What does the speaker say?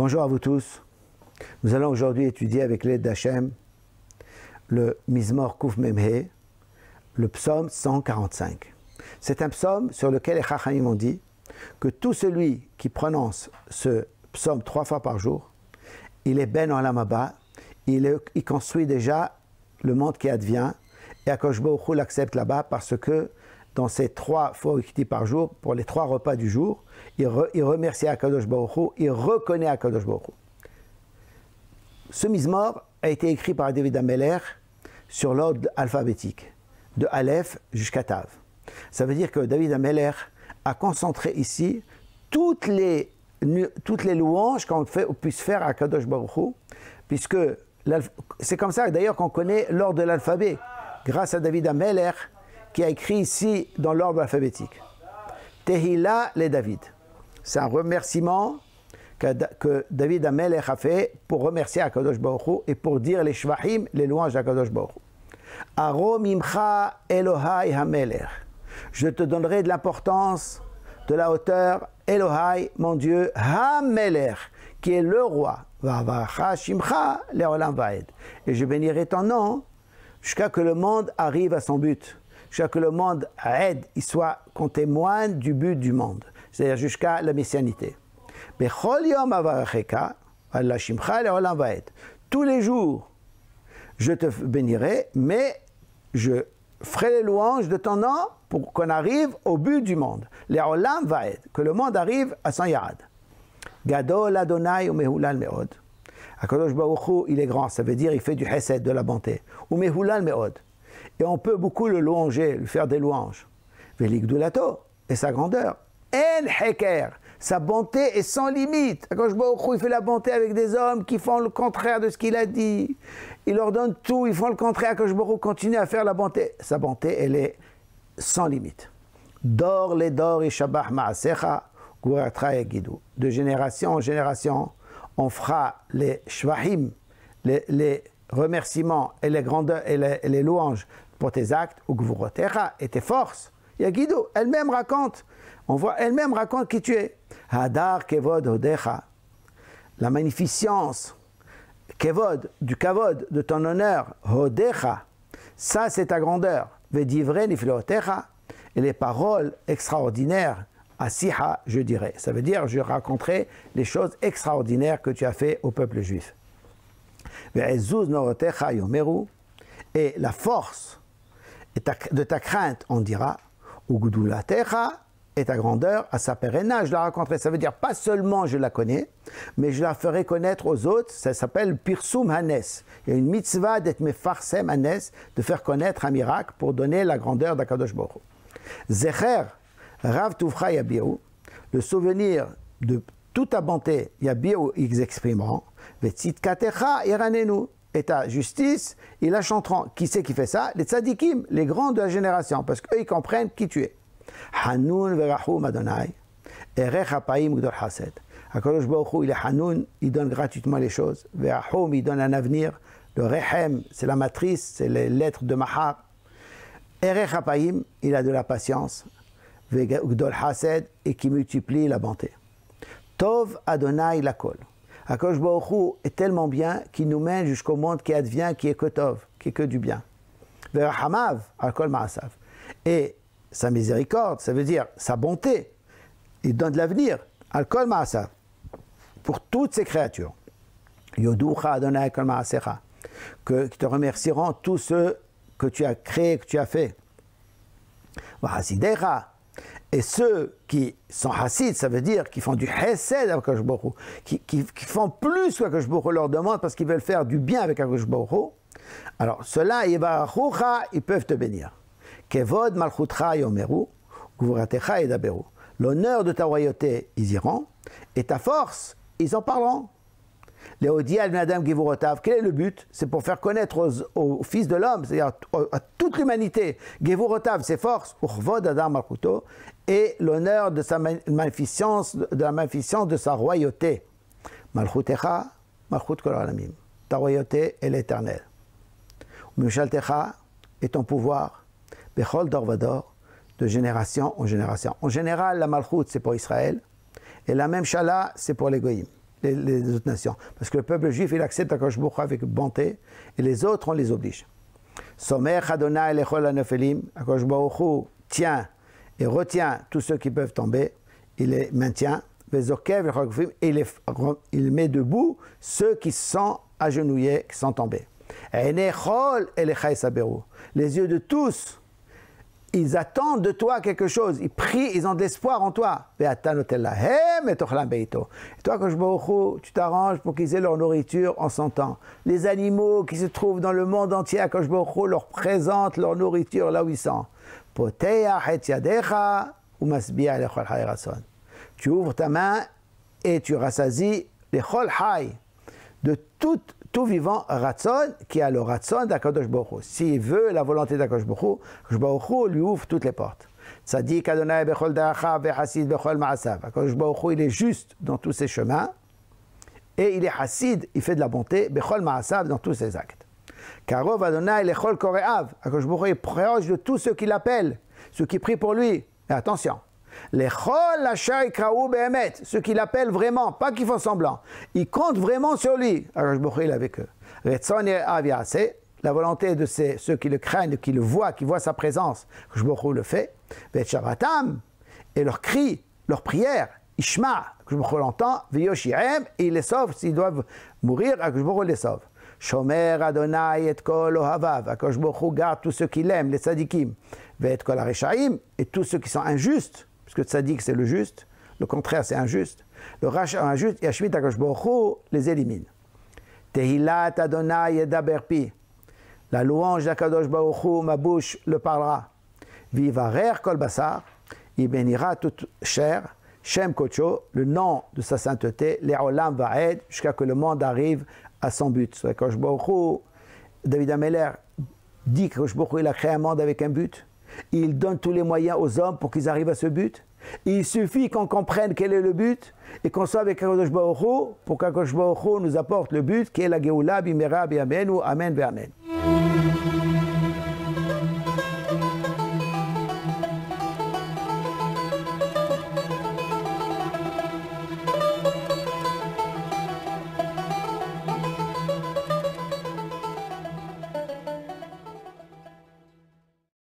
Bonjour à vous tous. Nous allons aujourd'hui étudier avec l'aide d'Hachem le Mizmor Kuf Memhe, le psaume 145. C'est un psaume sur lequel les Chachamim ont dit que tout celui qui prononce ce psaume 3 fois par jour, il est ben olam haba, il construit déjà le monde qui advient, et Akadosh Baruch Hu l'accepte là-bas parce que dans ces 3 fois qu'il dit par jour, pour les 3 repas du jour, il remercie Akadosh Baruch Hu, il reconnaît Akadosh Baruch Hu. Ce Mizmor a été écrit par David HaMelech sur l'ordre alphabétique, de Aleph jusqu'à Tav. Ça veut dire que David HaMelech a concentré ici toutes les louanges qu'on puisse faire à Akadosh Baruch Hu, puisque c'est comme ça d'ailleurs qu'on connaît l'ordre de l'alphabet, grâce à David HaMelech qui a écrit ici dans l'ordre alphabétique. Tehila le David. C'est un remerciement que David HaMelech a fait pour remercier Akadosh Baruch Hu et pour dire les shvachim, les louanges d'Akadosh Baruch Hu. Aro mimcha Elohai HaMelech. Je te donnerai de l'importance, de la hauteur, Elohai, mon Dieu, HaMelech, qui est le roi. Vavacha shimcha leolam vaed. Et je bénirai ton nom jusqu'à ce que le monde arrive à son but. Jusqu'à ce que le monde aide, qu'on témoigne du but du monde. C'est-à-dire jusqu'à la messianité. Tous les jours, je te bénirai, mais je ferai les louanges de ton nom pour qu'on arrive au but du monde. Le'olam vaed, que le monde arrive à son yarad. Gadol Adonai umehulal meod. Akadosh Baruch Hu, il est grand, ça veut dire il fait du chesed, de la bonté. Umehulal meod. Et on peut beaucoup le louanger, lui faire des louanges. Veligdulato, et sa grandeur. En heker, sa bonté est sans limite. Akadosh Baruch Hu, il fait la bonté avec des hommes qui font le contraire de ce qu'il a dit. Il leur donne tout, ils font le contraire. Akadosh Baruch Hu continue à faire la bonté. Sa bonté, elle est sans limite. Dor le dor et shabach ma'asecha, guaratra yagidu. De génération en génération, on fera les shvahim, les remerciements et les grandeurs et les louanges pour tes actes, ou gvurotecha, et tes forces. Yagidu, elle-même raconte. On voit, elle-même raconte qui tu es. Hadar kevod hodecha. La magnificence, kevod, du kavod, de ton honneur, hodecha. Ça, c'est ta grandeur. Vedivre niflotecha. Et les paroles extraordinaires, asiha, je dirais. Ça veut dire, je raconterai les choses extraordinaires que tu as fait au peuple juif. Ve'ezuz norotecha yomeru. Et la force de ta crainte, on dira, ugudulatecha, et ta grandeur, à sa pérenna, je la raconterai. Ça veut dire, pas seulement je la connais, mais je la ferai connaître aux autres. Ça s'appelle Pirsum Hanes. Il y a une mitzvah d'être mefarsem Hanes, de faire connaître un miracle pour donner la grandeur d'Akadosh Baruch Hu. Zecher, Rav Tuvcha Yabiru, le souvenir de toute ta bonté, Yabiru, ils exprimeront, Vetzitkatecha Iranenu, et ta justice, ils la chanteront. Qui c'est qui fait ça? Les tzadikim, les grands de la génération, parce qu'eux, ils comprennent qui tu es. Hanoun verachum Adonai, erech hapaim gdol hased. Akadosh Baruch Hu, il est Hanoun, il donne gratuitement les choses. Verachum, il donne un avenir. Le Rechem, c'est la matrice, c'est les lettres de Mahar. Erech hapaim, il a de la patience. Gdol hased, et qui multiplie la bonté. Tov Adonai lakol. Akadosh Baruch Hu est tellement bien qu'il nous mène jusqu'au monde qui advient, qui est que Tov, qui est que du bien. Verachamav, alkol ma'asav. Et sa miséricorde, ça veut dire sa bonté. Il donne de l'avenir, alkol ma'asav, pour toutes ses créatures. Yoducha Adonai alkol ma'asecha, qui te remercieront tous ceux que tu as créés, que tu as fait. Vahasidecha. Et ceux qui sont hasid, ça veut dire qui font du hesed avec Akadosh Baruch Hu, qui font plus que Akadosh Baruch Hu leur demande parce qu'ils veulent faire du bien avec Akadosh Baruch Hu. Alors ceux-là, ils peuvent te bénir. Kevod malchutcha yomeru, gvuratecha edaberu. L'honneur de ta royauté, ils iront, et ta force, ils en parleront. Léodial Nadam Gevurotav, quel est le but? C'est pour faire connaître aux fils de l'homme, c'est-à-dire à toute l'humanité, Gevurotav, ses forces, Urvod Adam Malchuto, et l'honneur de sa magnificence, de la magnificence de sa royauté. Malchutecha, Malchut Kol Olamim. Ta royauté est l'éternelle. Mishaltecha est ton pouvoir, Bechol Dor Vador, de génération en génération. En général, la Malchut, c'est pour Israël, et la même Shala, c'est pour les Goïm. les autres nations. Parce que le peuple juif, il accepte Akadosh Baruch Hu avec bonté, et les autres, on les oblige. Somech Adonai lechol hanefelim, Akadosh Baruch Hu tient et retient tous ceux qui peuvent tomber, il les maintient, et il met debout ceux qui sont agenouillés, qui sont tombés. Les yeux de tous, ils attendent de toi quelque chose, ils prient, ils ont de l'espoir en toi. Et toi, Akadosh Baruch Hu, tu t'arranges pour qu'ils aient leur nourriture en son temps. Les animaux qui se trouvent dans le monde entier, Akadosh Baruch Hu leur présente leur nourriture là où ils sont. Tu ouvres ta main et tu rassasies les chol hay de tout vivant ratson qui a le ratson d'Akadosh Baruch Hu. S'il veut la volonté d'Akadosh Baruch Hu, Akadosh Baruch Hu lui ouvre toutes les portes. Tzadik Adonai bechol da'achav ve'hasid bechol ma'asav. Akadosh Baruch Hu, il est juste dans tous ses chemins et il est hasid, il fait de la bonté, bechol ma'asav, dans tous ses actes. Karov Adonai lechol kore'av. Akadosh Baruch Hu est proche de tous ceux qui l'appellent, ceux qui prient pour lui. Et attention, lechol asher ikraou be'emet, ceux qui l'appellent vraiment, pas qui font semblant. Ils comptent vraiment sur lui. Akadosh Baruch Hu est avec eux. Retzon ye'av ya'aseh, la volonté de ceux qui le craignent, qui le voient, qui voient sa présence, Akadosh Baruch Hu le fait. Ve'etshavatam, et leurs cris, leurs prières, Ishma, Akadosh Baruch Hu l'entend, ve'yoshirem, et il les sauve. S'ils doivent mourir, Akadosh Baruch Hu les sauve. Shomer Adonai et kol ohavav, Akadosh Baruch Hu garde tous ceux qui l'aiment, les tzadikim, ve'et kol hareshaim, et tous ceux qui sont injustes, parce que tzadik c'est le juste, le contraire c'est injuste. Le rachat injuste, Yashmit Akadosh Baruch Hu les élimine. Tehilat Adonai yedaber pi, la louange d'Akadosh Baruch Hu, ma bouche le parlera. Vivarer kol basar, il bénira toute chair, Shem Kocho, le nom de sa sainteté, Le'olam va'ed, jusqu'à que le monde arrive à son but. Akadosh Baruch Hu, David Ameller dit qu'Akadosh Baruch Hu, il a créé un monde avec un but. Il donne tous les moyens aux hommes pour qu'ils arrivent à ce but. Il suffit qu'on comprenne quel est le but et qu'on soit avec Akadosh Baruch Hu pour qu'Akadosh Baruch Hu nous apporte le but qui est la Geoula bimera bi'amenu, amen ve'amen.